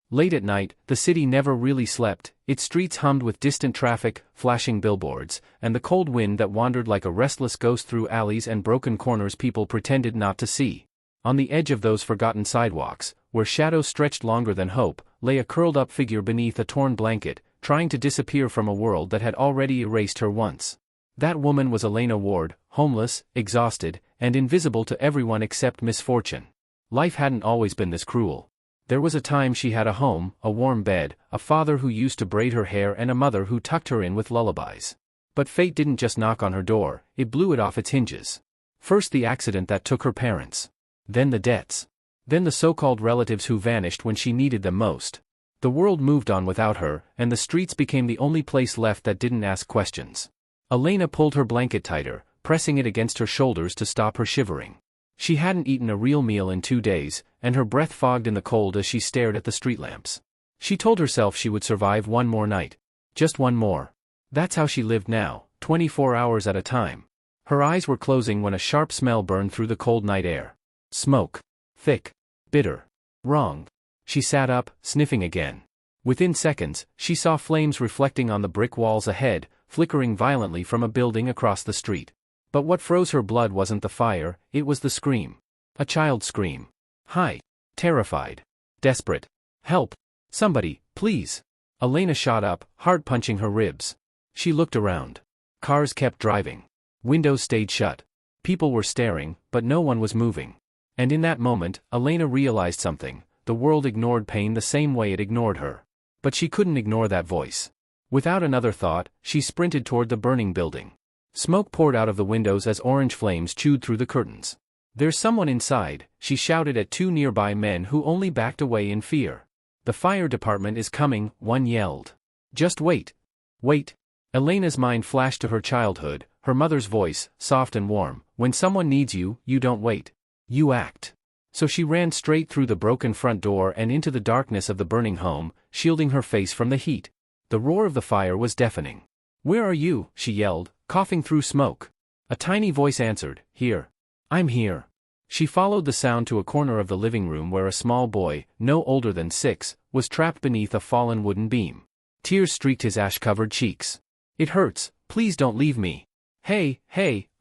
Late at night, the city never really slept, its streets hummed with distant traffic, flashing billboards, and the cold wind that wandered like a restless ghost through alleys and broken corners people pretended not to see. On the edge of those forgotten sidewalks, where shadows stretched longer than hope, lay a curled-up figure beneath a torn blanket, trying to disappear from a world that had already erased her once. That woman was Elena Ward, homeless, exhausted, and invisible to everyone except misfortune. Life hadn't always been this cruel. There was a time she had a home, a warm bed, a father who used to braid her hair and a mother who tucked her in with lullabies. But fate didn't just knock on her door, it blew it off its hinges. First the accident that took her parents. Then the debts. Then the so-called relatives who vanished when she needed them most. The world moved on without her, and the streets became the only place left that didn't ask questions. Elena pulled her blanket tighter, pressing it against her shoulders to stop her shivering. She hadn't eaten a real meal in 2 days, and her breath fogged in the cold as she stared at the street lamps. She told herself she would survive one more night. Just one more. That's how she lived now, 24 hours at a time. Her eyes were closing when a sharp smell burned through the cold night air. Smoke. Thick. Bitter. Wrong. She sat up, sniffing again. Within seconds, she saw flames reflecting on the brick walls ahead, flickering violently from a building across the street. But what froze her blood wasn't the fire, it was the scream. A child's scream. High. Terrified. Desperate. Help. Somebody, please. Elena shot up, heart punching her ribs. She looked around. Cars kept driving. Windows stayed shut. People were staring, but no one was moving. And in that moment, Elena realized something. The world ignored pain the same way it ignored her. But she couldn't ignore that voice. Without another thought, she sprinted toward the burning building. Smoke poured out of the windows as orange flames chewed through the curtains. "There's someone inside," she shouted at 2 nearby men who only backed away in fear. "The fire department is coming," one yelled. "Just wait. Wait." Elena's mind flashed to her childhood, her mother's voice, soft and warm. "When someone needs you, you don't wait. You act." So she ran straight through the broken front door and into the darkness of the burning home, shielding her face from the heat. The roar of the fire was deafening. "Where are you?" she yelled, coughing through smoke. A tiny voice answered, "Here. I'm here." She followed the sound to a corner of the living room where a small boy, no older than 6, was trapped beneath a fallen wooden beam. Tears streaked his ash-covered cheeks. "It hurts, please don't leave me." Hey,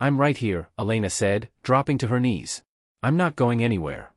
I'm right here," Elena said, dropping to her knees. "I'm not going anywhere."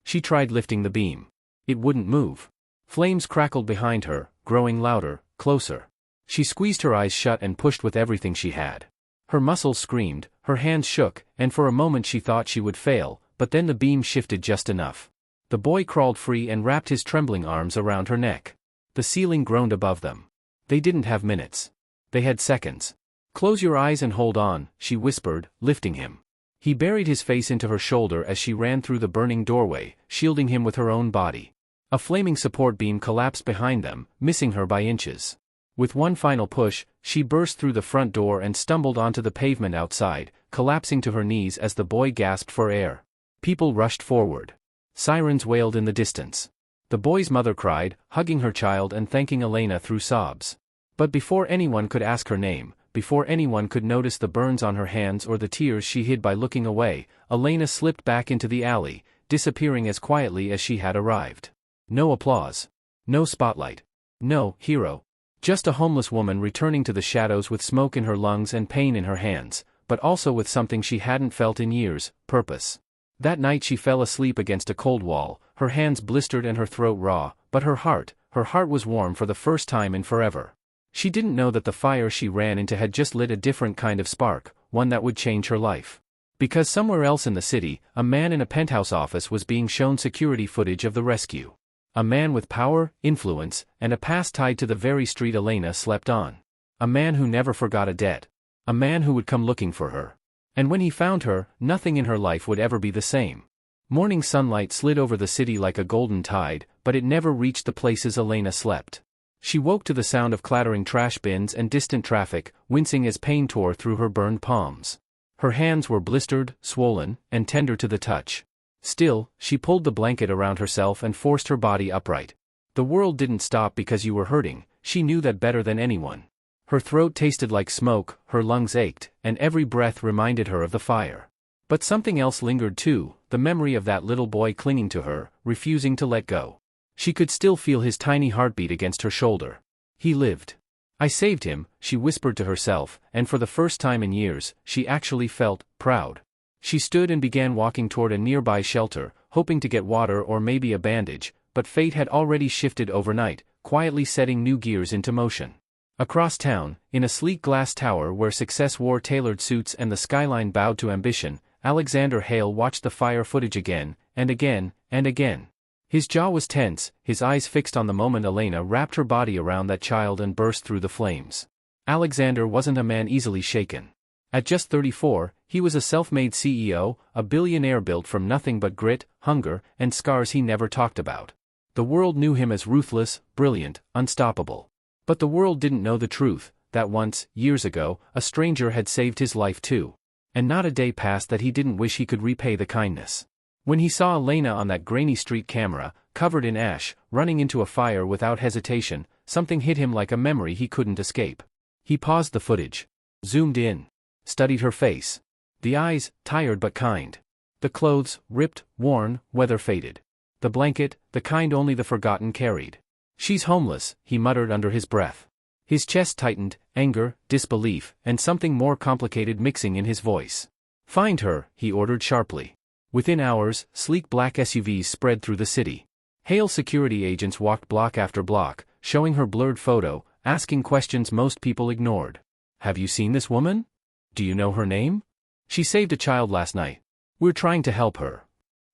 She tried lifting the beam. It wouldn't move. Flames crackled behind her, growing louder, closer. She squeezed her eyes shut and pushed with everything she had. Her muscles screamed, her hands shook, and for a moment she thought she would fail, but then the beam shifted just enough. The boy crawled free and wrapped his trembling arms around her neck. The ceiling groaned above them. They didn't have minutes. They had seconds. "Close your eyes and hold on," she whispered, lifting him. He buried his face into her shoulder as she ran through the burning doorway, shielding him with her own body. A flaming support beam collapsed behind them, missing her by inches. With one final push, she burst through the front door and stumbled onto the pavement outside, collapsing to her knees as the boy gasped for air. People rushed forward. Sirens wailed in the distance. The boy's mother cried, hugging her child and thanking Elena through sobs. But before anyone could ask her name, before anyone could notice the burns on her hands or the tears she hid by looking away, Elena slipped back into the alley, disappearing as quietly as she had arrived. No applause. No spotlight. No hero. Just a homeless woman returning to the shadows with smoke in her lungs and pain in her hands, but also with something she hadn't felt in years, purpose. That night she fell asleep against a cold wall, her hands blistered and her throat raw, but her heart was warm for the first time in forever. She didn't know that the fire she ran into had just lit a different kind of spark, one that would change her life. Because somewhere else in the city, a man in a penthouse office was being shown security footage of the rescue. A man with power, influence, and a past tied to the very street Elena slept on. A man who never forgot a debt. A man who would come looking for her. And when he found her, nothing in her life would ever be the same. Morning sunlight slid over the city like a golden tide, but it never reached the places Elena slept. She woke to the sound of clattering trash bins and distant traffic, wincing as pain tore through her burned palms. Her hands were blistered, swollen, and tender to the touch. Still, she pulled the blanket around herself and forced her body upright. The world didn't stop because you were hurting, she knew that better than anyone. Her throat tasted like smoke, her lungs ached, and every breath reminded her of the fire. But something else lingered too, the memory of that little boy clinging to her, refusing to let go. She could still feel his tiny heartbeat against her shoulder. He lived. I saved him, she whispered to herself, and for the first time in years, she actually felt proud. She stood and began walking toward a nearby shelter, hoping to get water or maybe a bandage, but fate had already shifted overnight, quietly setting new gears into motion. Across town, in a sleek glass tower where success wore tailored suits and the skyline bowed to ambition, Alexander Hale watched the fire footage again, and again, and again. His jaw was tense, his eyes fixed on the moment Elena wrapped her body around that child and burst through the flames. Alexander wasn't a man easily shaken. At just 34, he was a self-made CEO, a billionaire built from nothing but grit, hunger, and scars he never talked about. The world knew him as ruthless, brilliant, unstoppable. But the world didn't know the truth, that once, years ago, a stranger had saved his life too. And not a day passed that he didn't wish he could repay the kindness. When he saw Elena on that grainy street camera, covered in ash, running into a fire without hesitation, something hit him like a memory he couldn't escape. He paused the footage. Zoomed in. Studied her face. The eyes, tired but kind. The clothes, ripped, worn, weather-faded. The blanket, the kind only the forgotten carried. "She's homeless," he muttered under his breath. His chest tightened, anger, disbelief, and something more complicated mixing in his voice. "Find her," he ordered sharply. Within hours, sleek black SUVs spread through the city. Hale security agents walked block after block, showing her blurred photo, asking questions most people ignored. "Have you seen this woman? Do you know her name? She saved a child last night. We're trying to help her."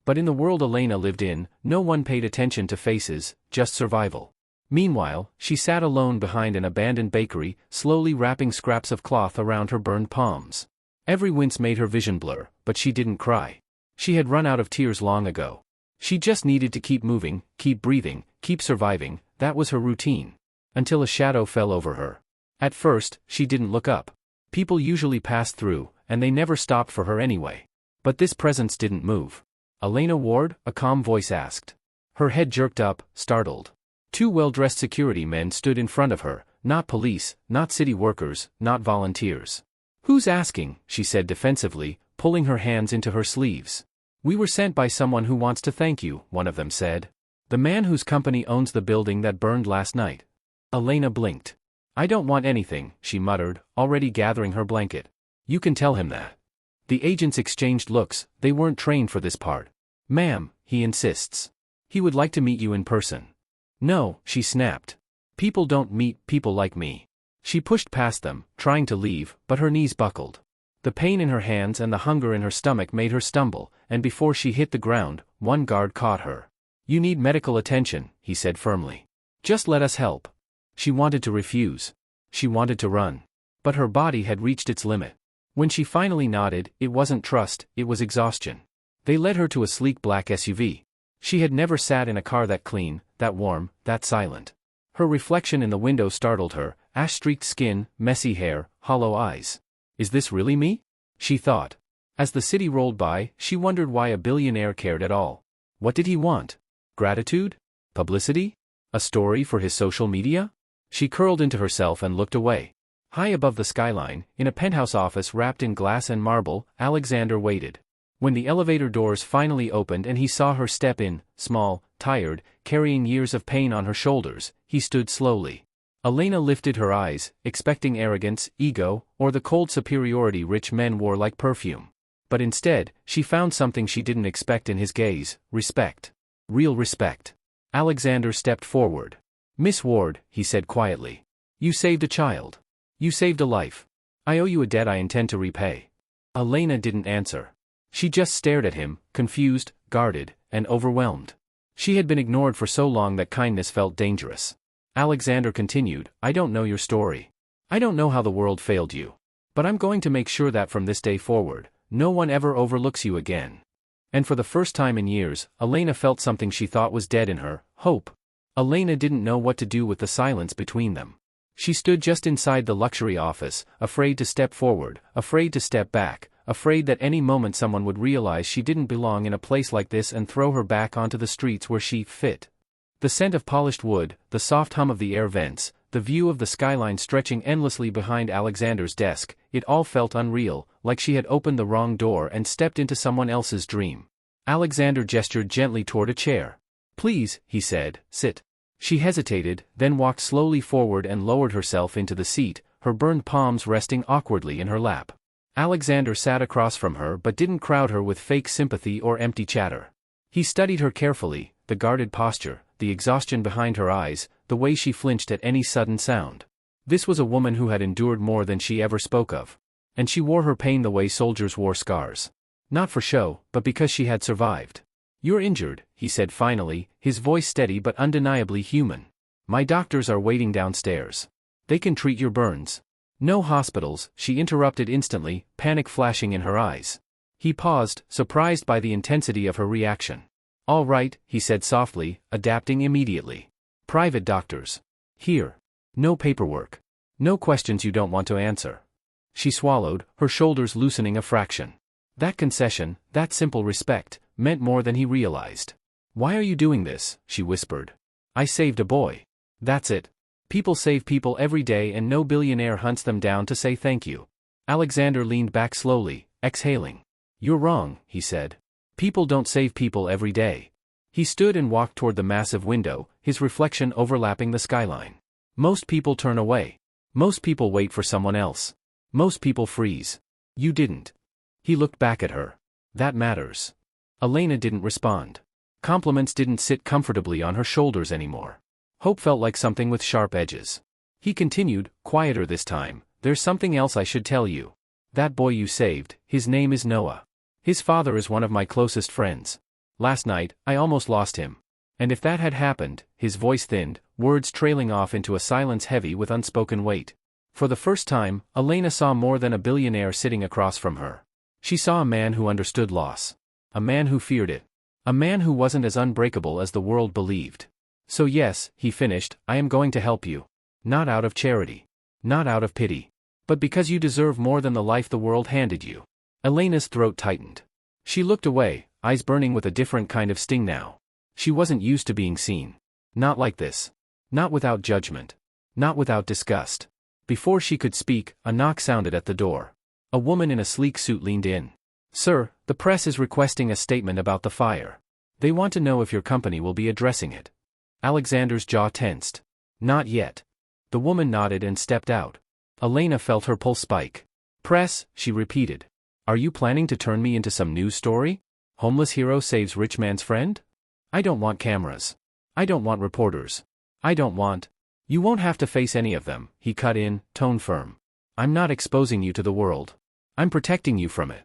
But in the world Elena lived in, no one paid attention to faces, just survival. Meanwhile, she sat alone behind an abandoned bakery, slowly wrapping scraps of cloth around her burned palms. Every wince made her vision blur, but she didn't cry. She had run out of tears long ago. She just needed to keep moving, keep breathing, keep surviving, that was her routine. Until a shadow fell over her. At first, she didn't look up. People usually passed through, and they never stopped for her anyway. But this presence didn't move. "Elena Ward?" a calm voice asked. Her head jerked up, startled. Two well-dressed security men stood in front of her, not police, not city workers, not volunteers. "Who's asking?" she said defensively, pulling her hands into her sleeves. "We were sent by someone who wants to thank you," one of them said. "The man whose company owns the building that burned last night." Elena blinked. "I don't want anything," she muttered, already gathering her blanket. "You can tell him that." The agents exchanged looks, they weren't trained for this part. "Ma'am, he insists. He would like to meet you in person." "No," she snapped. "People don't meet people like me." She pushed past them, trying to leave, but her knees buckled. The pain in her hands and the hunger in her stomach made her stumble, and before she hit the ground, one guard caught her. "You need medical attention," he said firmly. "Just let us help." She wanted to refuse. She wanted to run. But her body had reached its limit. When she finally nodded, it wasn't trust, it was exhaustion. They led her to a sleek black SUV. She had never sat in a car that clean, that warm, that silent. Her reflection in the window startled her, ash-streaked skin, messy hair, hollow eyes. "Is this really me?" she thought. As the city rolled by, she wondered why a billionaire cared at all. What did he want? Gratitude? Publicity? A story for his social media? She curled into herself and looked away. High above the skyline, in a penthouse office wrapped in glass and marble, Alexander waited. When the elevator doors finally opened and he saw her step in, small, tired, carrying years of pain on her shoulders, he stood slowly. Elena lifted her eyes, expecting arrogance, ego, or the cold superiority rich men wore like perfume. But instead, she found something she didn't expect in his gaze: respect. Real respect. Alexander stepped forward. "Miss Ward," he said quietly. "You saved a child. You saved a life. I owe you a debt I intend to repay." Elena didn't answer. She just stared at him, confused, guarded, and overwhelmed. She had been ignored for so long that kindness felt dangerous. Alexander continued, "I don't know your story. I don't know how the world failed you. But I'm going to make sure that from this day forward, no one ever overlooks you again." And for the first time in years, Elena felt something she thought was dead in her: hope. Elena didn't know what to do with the silence between them. She stood just inside the luxury office, afraid to step forward, afraid to step back, afraid that any moment someone would realize she didn't belong in a place like this and throw her back onto the streets where she fit. The scent of polished wood, the soft hum of the air vents, the view of the skyline stretching endlessly behind Alexander's desk, it all felt unreal, like she had opened the wrong door and stepped into someone else's dream. Alexander gestured gently toward a chair. Please, he said, sit. She hesitated, then walked slowly forward and lowered herself into the seat, her burned palms resting awkwardly in her lap. Alexander sat across from her but didn't crowd her with fake sympathy or empty chatter. He studied her carefully, the guarded posture, the exhaustion behind her eyes, the way she flinched at any sudden sound. This was a woman who had endured more than she ever spoke of. And she wore her pain the way soldiers wore scars. Not for show, but because she had survived. You're injured, he said finally, his voice steady but undeniably human. My doctors are waiting downstairs. They can treat your burns. No hospitals, she interrupted instantly, panic flashing in her eyes. He paused, surprised by the intensity of her reaction. All right, he said softly, adapting immediately. Private doctors. Here. No paperwork. No questions you don't want to answer. She swallowed, her shoulders loosening a fraction. That concession, that simple respect, meant more than he realized. Why are you doing this? She whispered. I saved a boy. That's it. People save people every day and no billionaire hunts them down to say thank you. Alexander leaned back slowly, exhaling. You're wrong, he said. People don't save people every day. He stood and walked toward the massive window, his reflection overlapping the skyline. Most people turn away. Most people wait for someone else. Most people freeze. You didn't. He looked back at her. That matters. Elena didn't respond. Compliments didn't sit comfortably on her shoulders anymore. Hope felt like something with sharp edges. He continued, quieter this time, there's something else I should tell you. That boy you saved, his name is Noah. His father is one of my closest friends. Last night, I almost lost him. And if that had happened, his voice thinned, words trailing off into a silence heavy with unspoken weight. For the first time, Elena saw more than a billionaire sitting across from her. She saw a man who understood loss. A man who feared it. A man who wasn't as unbreakable as the world believed. So yes, he finished, I am going to help you. Not out of charity. Not out of pity. But because you deserve more than the life the world handed you. Elena's throat tightened. She looked away, eyes burning with a different kind of sting now. She wasn't used to being seen. Not like this. Not without judgment. Not without disgust. Before she could speak, a knock sounded at the door. A woman in a sleek suit leaned in. Sir, the press is requesting a statement about the fire. They want to know if your company will be addressing it. Alexander's jaw tensed. Not yet. The woman nodded and stepped out. Elena felt her pulse spike. Press, she repeated. Are you planning to turn me into some news story? Homeless hero saves rich man's friend? I don't want cameras. I don't want reporters. I don't want. You won't have to face any of them, he cut in, tone firm. I'm not exposing you to the world. I'm protecting you from it.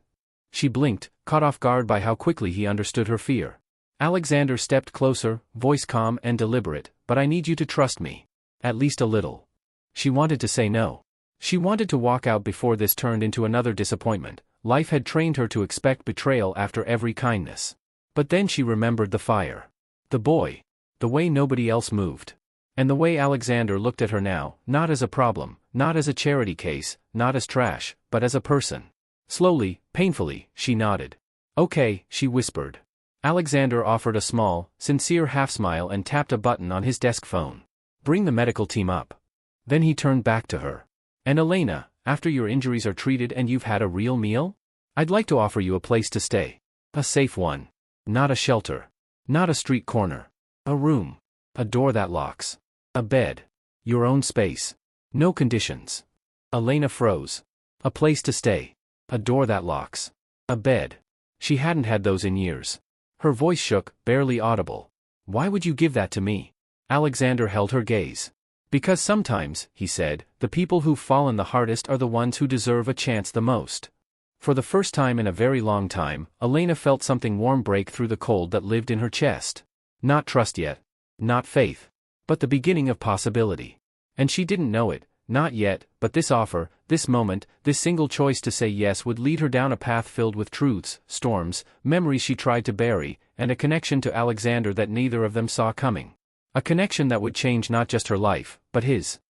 She blinked, caught off guard by how quickly he understood her fear. Alexander stepped closer, voice calm and deliberate, but I need you to trust me. At least a little. She wanted to say no. She wanted to walk out before this turned into another disappointment. Life had trained her to expect betrayal after every kindness. But then she remembered the fire. The boy. The way nobody else moved. And the way Alexander looked at her now, not as a problem, not as a charity case, not as trash, but as a person. Slowly, painfully, she nodded. Okay, she whispered. Alexander offered a small, sincere half-smile and tapped a button on his desk phone. Bring the medical team up. Then he turned back to her. And Elena, after your injuries are treated and you've had a real meal? I'd like to offer you a place to stay. A safe one. Not a shelter. Not a street corner. A room. A door that locks. A bed. Your own space. No conditions. Elena froze. A place to stay. A door that locks. A bed. She hadn't had those in years. Her voice shook, barely audible. Why would you give that to me? Alexander held her gaze. Because sometimes, he said, the people who've fallen the hardest are the ones who deserve a chance the most. For the first time in a very long time, Elena felt something warm break through the cold that lived in her chest. Not trust yet. Not faith. But the beginning of possibility. And she didn't know it, not yet, but this offer, this moment, this single choice to say yes would lead her down a path filled with truths, storms, memories she tried to bury, and a connection to Alexander that neither of them saw coming. A connection that would change not just her life, but his.